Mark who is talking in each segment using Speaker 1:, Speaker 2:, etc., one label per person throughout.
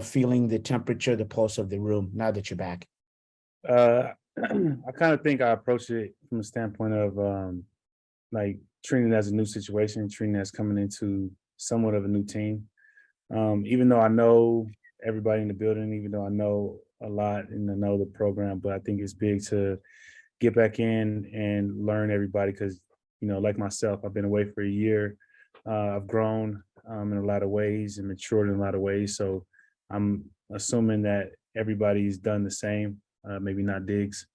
Speaker 1: feeling the temperature, the pulse of the room now that you're back?
Speaker 2: I kind of think I approached it from a standpoint of like treating it as a new situation, treating it as coming into somewhat of a new team. Even though I know everybody in the building, even though I know a lot and I know the program, but I think it's big to get back in and learn everybody because, like myself, I've been away for a year. I've grown in a lot of ways and matured in a lot of ways. So I'm assuming that everybody's done the same, maybe not Diggs,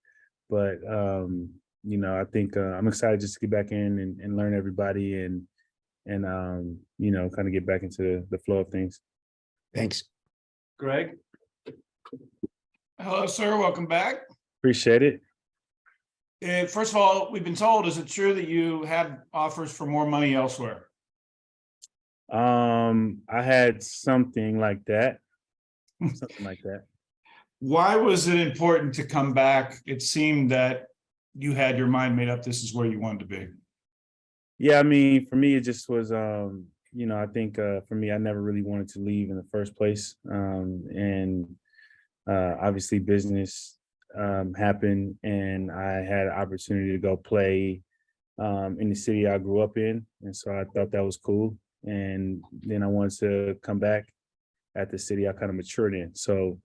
Speaker 2: but, I think I'm excited just to get back in and learn everybody and kind of get back into the flow of things.
Speaker 1: Thanks.
Speaker 3: Greg? Hello, sir. Welcome back.
Speaker 2: Appreciate it.
Speaker 3: First of all, we've been told, is it true that you had offers for more money elsewhere?
Speaker 2: I had something like that.
Speaker 3: Why was it important to come back? It seemed that you had your mind made up. This is where you wanted to be.
Speaker 2: Yeah, I mean, for me, it just was, I think for me, I never really wanted to leave in the first place. And obviously business happened and I had an opportunity to go play in the city I grew up in. And so I thought that was cool. And then I wanted to come back at the city I kind of matured in. So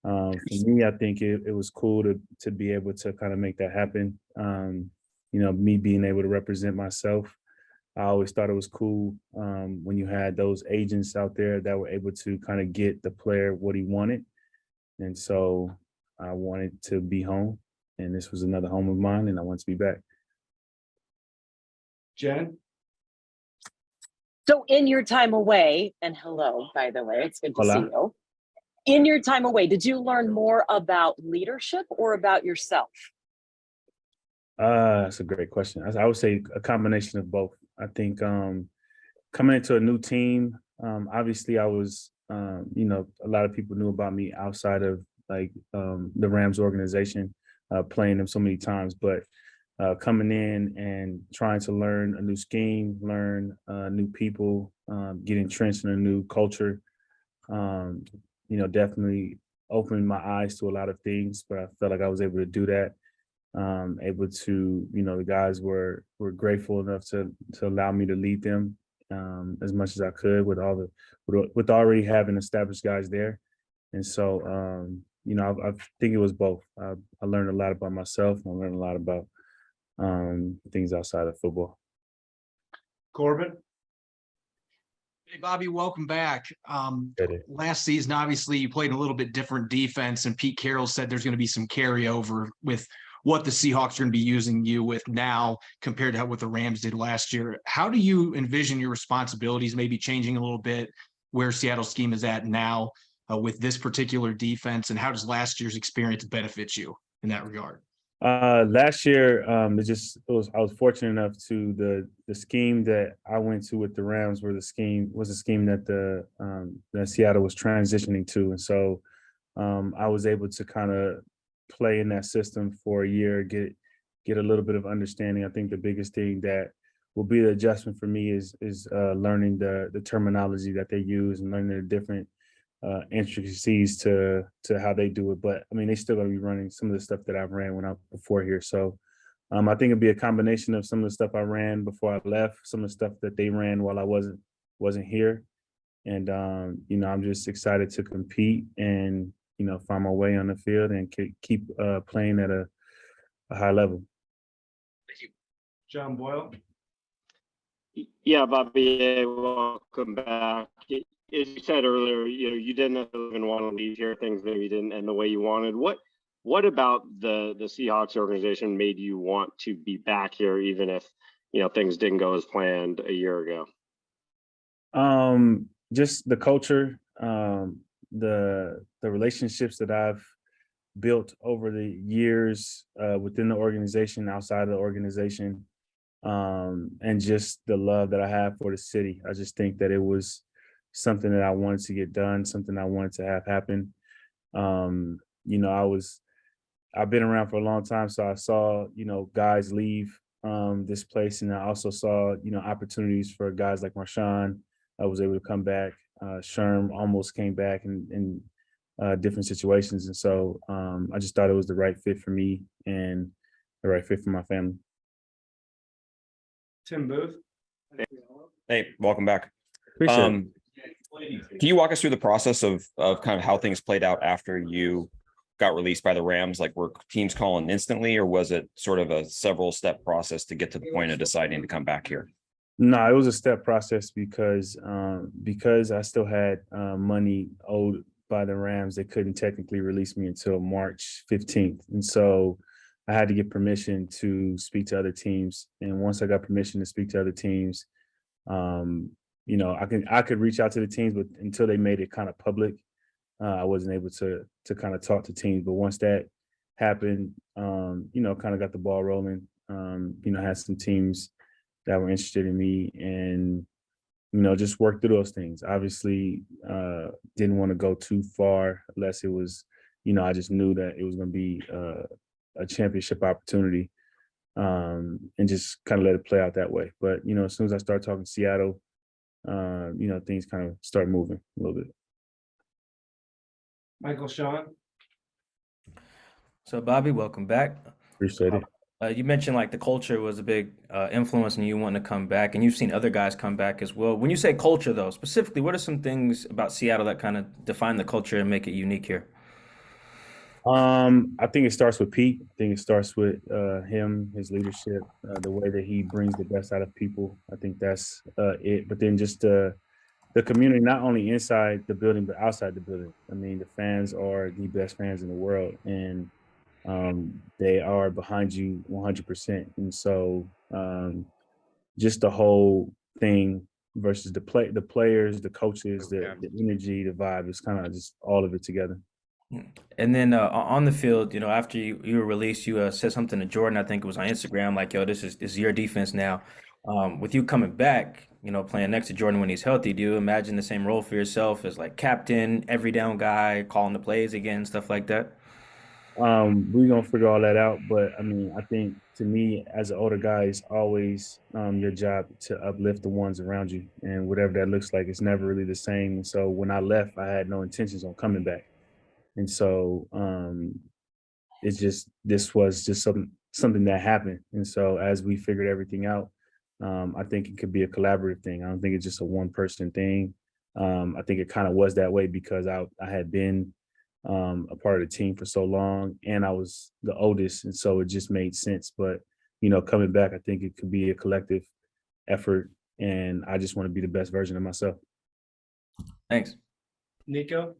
Speaker 2: for me, I think it was cool to be able to kind of make that happen. Me being able to represent myself. I always thought it was cool when you had those agents out there that were able to kind of get the player what he wanted. And so I wanted to be home, and this was another home of mine, and I want to be back.
Speaker 3: Jen?
Speaker 4: So in your time away, and hello, by the way, it's good to
Speaker 2: Hola.
Speaker 4: see you. In your time away, did you learn more about leadership or about yourself?
Speaker 2: That's a great question. I would say a combination of both. I think coming into a new team, obviously I was, a lot of people knew about me outside of like the Rams organization, playing them so many times, but coming in and trying to learn a new scheme, learn new people, get entrenched in a new culture, definitely opened my eyes to a lot of things, but I felt like I was able to do that. Able to, the guys were grateful enough to allow me to lead them as much as I could with with already having established guys there. And so, I think it was both. I learned a lot about myself. I learned a lot about things outside of football.
Speaker 3: Corbin?
Speaker 5: Hey, Bobby, welcome back. Last season, obviously, you played a little bit different defense, and Pete Carroll said there's going to be some carryover with what the Seahawks are going to be using you with now compared to what the Rams did last year. How do you envision your responsibilities maybe changing a little bit where Seattle's scheme is at now with this particular defense, and how does last year's experience benefit you in that regard?
Speaker 2: Last year, I was fortunate enough to the scheme that I went to with the Rams was a scheme that that Seattle was transitioning to, and so I was able to kind of play in that system for a year, get a little bit of understanding. I think the biggest thing that will be the adjustment for me is learning the terminology that they use and learning the different intricacies to how they do it. But I mean, they still gonna be running some of the stuff that I've ran when I before here. So I think it'd be a combination of some of the stuff I ran before I left, some of the stuff that they ran while I wasn't here. And I'm just excited to compete and find my way on the field and keep playing at a high level.
Speaker 3: Thank you. John Boyle?
Speaker 6: Yeah, Bobby, welcome back. As you said earlier, you didn't even want to leave here. Things maybe didn't end the way you wanted. What about the Seahawks organization made you want to be back here, even if things didn't go as planned a year ago?
Speaker 2: Just the culture, the relationships that I've built over the years within the organization, outside of the organization, and just the love that I have for the city. I just think that it was something that I wanted to get done, something I wanted to have happen. I've been around for a long time, so I saw, guys leave this place, and I also saw, opportunities for guys like Marshawn. I was able to come back. Sherm almost came back in different situations. And so I just thought it was the right fit for me and the right fit for my family.
Speaker 3: Tim Booth.
Speaker 7: Hey, welcome back.
Speaker 2: Appreciate it.
Speaker 7: Can you walk us through the process of kind of how things played out after you got released by the Rams? Like, were teams calling instantly, or was it sort of a several step process to get to the point of deciding to come back here?
Speaker 2: No, it was a step process because I still had money owed by the Rams. They couldn't technically release me until March 15th. And so I had to get permission to speak to other teams. And once I got permission to speak to other teams, I could reach out to the teams, but until they made it kind of public, I wasn't able to kind of talk to teams. But once that happened, kind of got the ball rolling. Had some teams that were interested in me, and just work through those things. Obviously, didn't want to go too far unless it was, I just knew that it was going to be a championship opportunity, and just kind of let it play out that way. But as soon as I started talking to Seattle, things kind of start moving a little bit.
Speaker 3: Michael Sean.
Speaker 8: So, Bobby, welcome back.
Speaker 2: Appreciate it.
Speaker 8: You mentioned like the culture was a big influence in you wanting to come back, and you've seen other guys come back as well. When you say culture, though, specifically, what are some things about Seattle that kind of define the culture and make it unique here?
Speaker 2: I think it starts with Pete. I think it starts with him, his leadership, the way that he brings the best out of people. I think that's it. But then just the community, not only inside the building, but outside the building. I mean, the fans are the best fans in the world, and they are behind you 100%. And so just the whole thing versus the players, the coaches, the energy, the vibe, is kind of just all of it together.
Speaker 8: And then on the field, after you were released, you said something to Jordan, I think it was on Instagram, like, yo, this is your defense now. With you coming back, playing next to Jordan when he's healthy, do you imagine the same role for yourself as like captain, every down guy, calling the plays again, stuff like that?
Speaker 2: We're gonna figure all that out. But I mean, I think to me, as an older guy, it's always your job to uplift the ones around you. And whatever that looks like, it's never really the same. And so when I left, I had no intentions on coming back. And so this was just something that happened. And so as we figured everything out, I think it could be a collaborative thing. I don't think it's just a one person thing. I think it kind of was that way because I had been a part of the team for so long, and I was the oldest, and so it just made sense. But coming back, I think it could be a collective effort, and I just want to be the best version of myself.
Speaker 8: Thanks.
Speaker 3: Nico.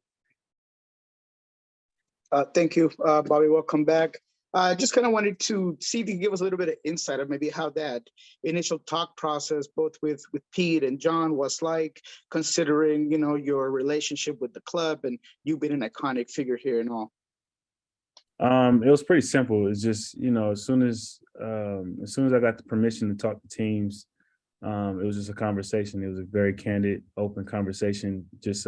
Speaker 9: Thank you, Bobby. Welcome back. I just kind of wanted to see if you could give us a little bit of insight of maybe how that initial talk process, both with Pete and John, was like, considering, your relationship with the club and you being an iconic figure here and all.
Speaker 2: It was pretty simple. It's just, as soon as I got the permission to talk to teams, it was just a conversation. It was a very candid, open conversation, just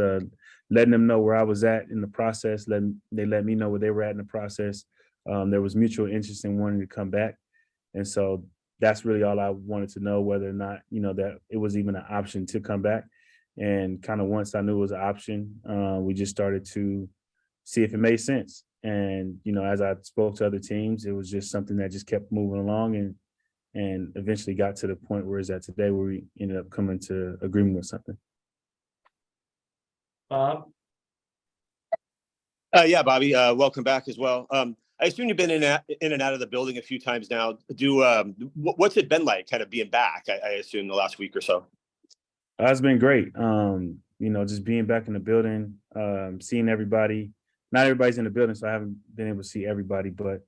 Speaker 2: letting them know where I was at in the process. They let me know where they were at in the process. There was mutual interest in wanting to come back. And so that's really all I wanted to know, whether or not, that it was even an option to come back. And kind of once I knew it was an option, we just started to see if it made sense. And, as I spoke to other teams, it was just something that just kept moving along and eventually got to the point where it's at today, where we ended up coming to agreement with something.
Speaker 3: Bob.
Speaker 10: Yeah, Bobby, welcome back as well. I assume you've been in and out of the building a few times now. What's it been like kind of being back, I assume, the last week or so?
Speaker 2: It's been great. Just being back in the building, seeing everybody. Not everybody's in the building, so I haven't been able to see everybody, but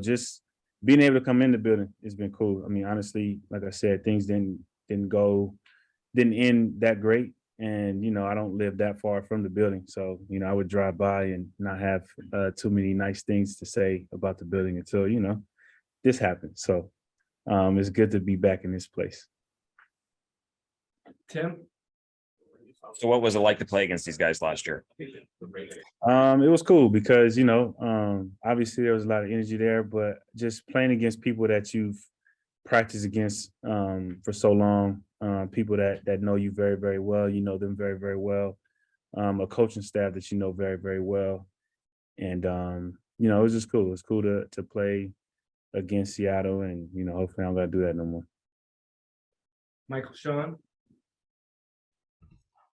Speaker 2: just being able to come in the building has been cool. I mean, honestly, like I said, things didn't end that great. And, I don't live that far from the building. So, I would drive by and not have too many nice things to say about the building until, this happened. So it's good to be back in this place.
Speaker 3: Tim.
Speaker 7: So what was it like to play against these guys last year?
Speaker 2: It was cool because, obviously there was a lot of energy there, but just playing against people that you've practiced against for so long, people that know you very, very well. You know them very, very well. A coaching staff that you know very, very well. And you know, it was just cool. It's cool to play against Seattle, and you know, hopefully I don't gotta do that no more.
Speaker 11: Michael Sean.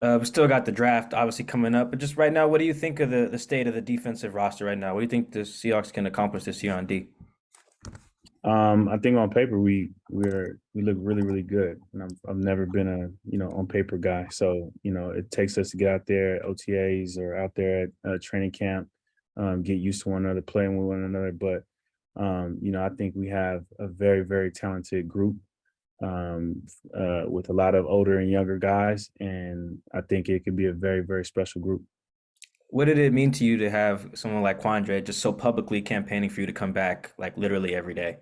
Speaker 8: We still got the draft obviously coming up, but just right now, what do you think of the state of the defensive roster right now? What do you think the Seahawks can accomplish this year on D?
Speaker 2: I think on paper we look really, really good, and I've never been a on paper guy. So it takes us to get out there at OTAs or out there at training camp, get used to one another, playing with one another. But I think we have a very, very talented group with a lot of older and younger guys, and I think it could be a very, very special group.
Speaker 8: What did it mean to you to have someone like Quandre just so publicly campaigning for you to come back, like literally every day?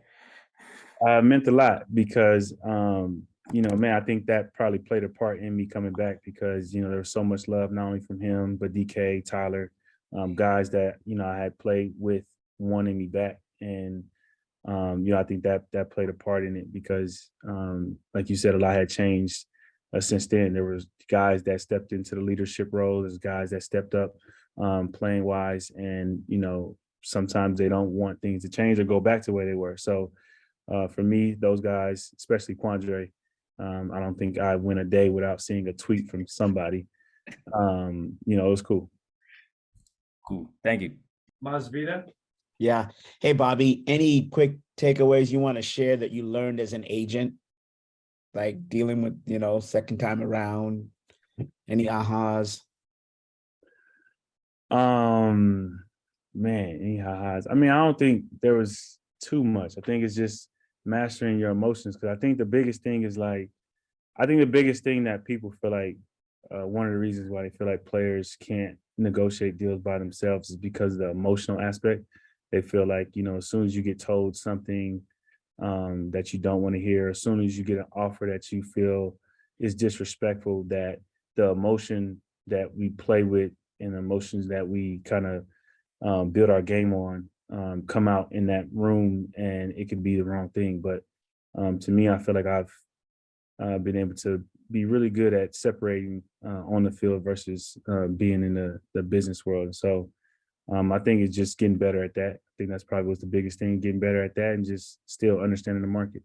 Speaker 2: Meant a lot because, man, I think that probably played a part in me coming back because, there was so much love, not only from him, but DK, Tyler, guys that, I had played with wanting me back. And, I think that played a part in it because, like you said, a lot had changed since then. There was guys that stepped into the leadership role. There's guys that stepped up playing wise. And, sometimes they don't want things to change or go back to where they were. So, for me, those guys, especially Quandre, I don't think I went a day without seeing a tweet from somebody. It was cool.
Speaker 8: Cool. Thank you.
Speaker 11: Masvida.
Speaker 1: Yeah. Hey, Bobby, any quick takeaways you want to share that you learned as an agent, like dealing with, second time around? Any ahas?
Speaker 2: Man, any ahas? I mean, I don't think there was too much. I think it's just mastering your emotions, because I think the biggest thing is that people feel like one of the reasons why they feel like players can't negotiate deals by themselves is because of the emotional aspect. They feel like, as soon as you get told something that you don't want to hear, as soon as you get an offer that you feel is disrespectful, that the emotion that we play with and the emotions that we kind of build our game on come out in that room, and it could be the wrong thing. But to me, I feel like I've been able to be really good at separating on the field versus being in the business world. And so I think it's just getting better at that. I think that's probably what's the biggest thing, getting better at that and just still understanding the market.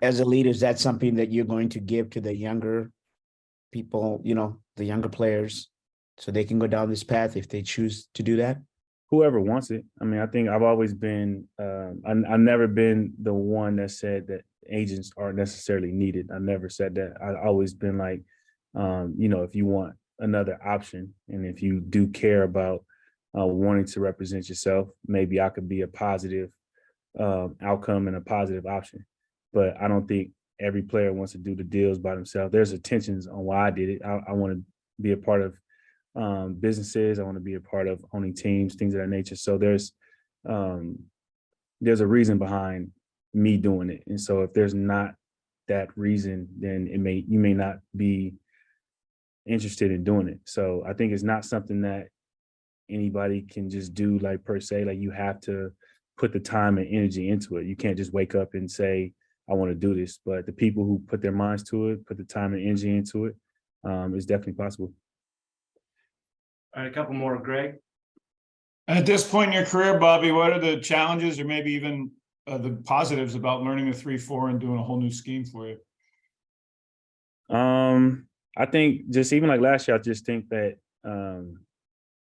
Speaker 1: As a leader, is that something that you're going to give to the younger people, the younger players, so they can go down this path if they choose to do that?
Speaker 2: Whoever wants it. I mean, I think I've always been, I've never been the one that said that agents aren't necessarily needed. I never said that. I've always been like, if you want another option, and if you do care about wanting to represent yourself, maybe I could be a positive outcome and a positive option. But I don't think every player wants to do the deals by themselves. There's intentions on why I did it. I want to be a part of businesses. I want to be a part of owning teams, things of that nature. So there's a reason behind me doing it. And so if there's not that reason, then you may not be interested in doing it. So I think it's not something that anybody can just do, like, per se. Like, you have to put the time and energy into it. You can't just wake up and say, I want to do this. But the people who put their minds to it, put the time and energy into it, it's definitely possible.
Speaker 11: All right, a couple more, Greg.
Speaker 3: At this point in your career, Bobby, what are the challenges or maybe even the positives about learning a 3-4 and doing a whole new scheme for you?
Speaker 2: I think just even like last year, I just think that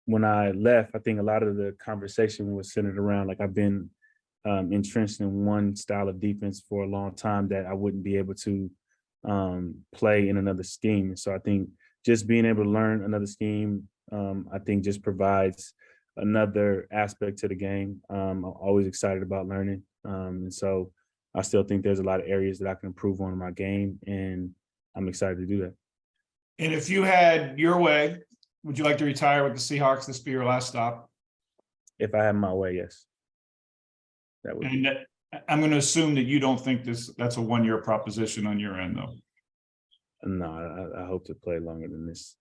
Speaker 2: when I left, I think a lot of the conversation was centered around, like, I've been entrenched in one style of defense for a long time that I wouldn't be able to play in another scheme. So I think just being able to learn another scheme, I think just provides another aspect to the game. I'm always excited about learning. And so I still think there's a lot of areas that I can improve on in my game, and I'm excited to do that.
Speaker 3: And if you had your way, would you like to retire with the Seahawks? This be your last stop?
Speaker 2: If I had my way, yes. That would.
Speaker 3: And I'm going to assume that you don't think that's a one-year proposition on your end, though.
Speaker 2: No, I hope to play longer than this.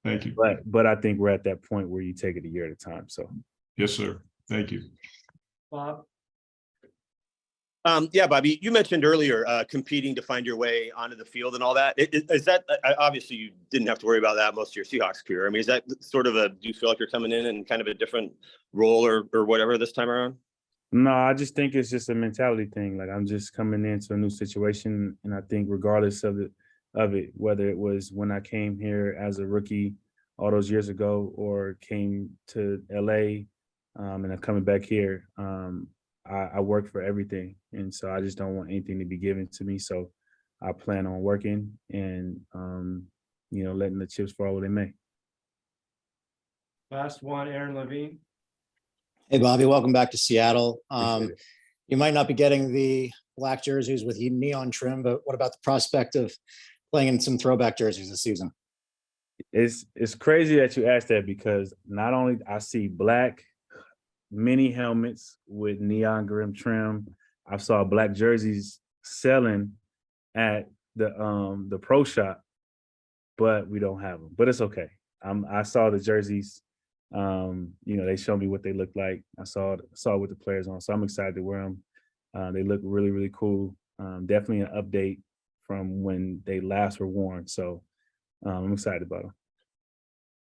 Speaker 3: Thank you.
Speaker 2: But I think we're at that point where you take it a year at a time. So
Speaker 3: yes, sir. Thank you.
Speaker 11: Bob.
Speaker 10: Yeah, Bobby, you mentioned earlier competing to find your way onto the field and all that. Is that obviously you didn't have to worry about that most of your Seahawks career? I mean, is that sort of do you feel like you're coming in kind of a different role or whatever this time around?
Speaker 2: No, I just think it's just a mentality thing. Like I'm just coming into a new situation, and I think regardless of it, whether it was when I came here as a rookie all those years ago, or came to LA, and I'm coming back here, I work for everything, and so I just don't want anything to be given to me. So I plan on working and letting the chips fall where they may.
Speaker 11: Last one, Aaron Levine.
Speaker 12: Hey, Bobby, welcome back to Seattle.
Speaker 2: Appreciate it.
Speaker 12: You might not be getting the black jerseys with neon trim, but what about the prospect of playing in some throwback jerseys this season?
Speaker 2: It's crazy that you asked that, because not only I see black mini helmets with neon grim trim, I saw black jerseys selling at the pro shop, but we don't have them. But it's okay. I saw the jerseys. They showed me what they look like. I saw what the players on, so I'm excited to wear them. They look really, really cool. Definitely an update from when they last were worn. So I'm excited about them.